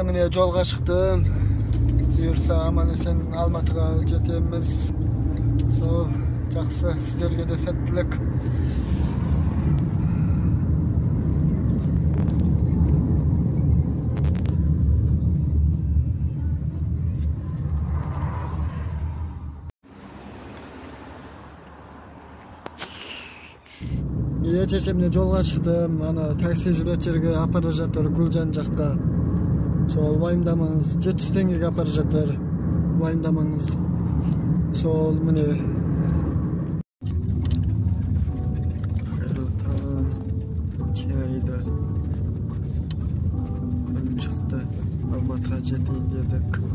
Mine jolga chiqdim. Buyursa aman esen Almatıga jetemiz. So, жақсы, sizlerge de sәттілік. Чечемне жолға шықтым. Ана такси жүрет жерге апарып жатыр Гүлжан жаққа. Сол уайымдамаңыз, 700 теңгеге апарып жатыр. Уайымдамаңыз. Сол міне. Çayda. Gün çıktı. Almatıga жетейин dedik.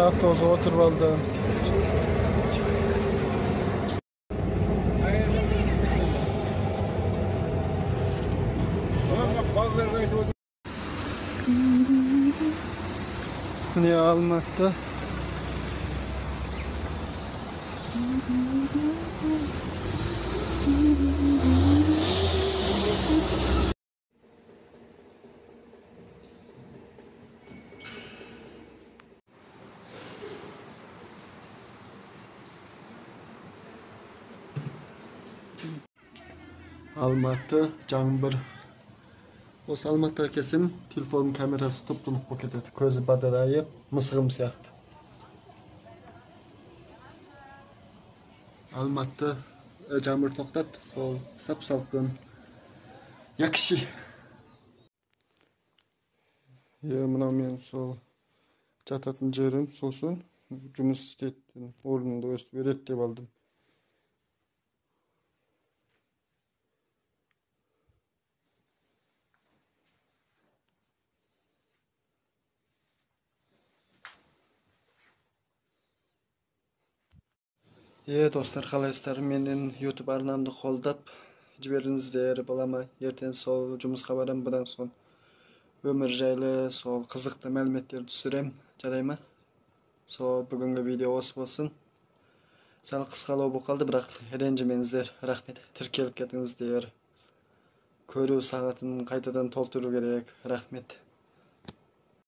Avtobusa oturup aldım. Ne Almatı'da? Almatı, Cangbır. Осы Almatı'da kesim telefonun kamerası toplanıp ketedi. Közü batarayı, mısırım siyahtı. Almatı, Cangbır toqtat, sol sap-salqın. Yakışı. Mına men sol жататын жерім, сосын жұмыс істейтін орнымды өстіп береді деп алдым. Dostlar, қалайсыздар? Менің YouTube арнамды қолдап жіберіңіздер, балама. Ертең сол жұмысқа барам, бұдан соң өмір жайлы, сол қызықты мәліметтер түсірем, жарай ма? Сол бүгінгі видео осы болсын. Сәл қысқалау болып қалды, бірақ ренжімеңіздер, рахмет. Тіркеліп кетіңіздер. Көру сағатын қайтадан толтыру керек, рахмет.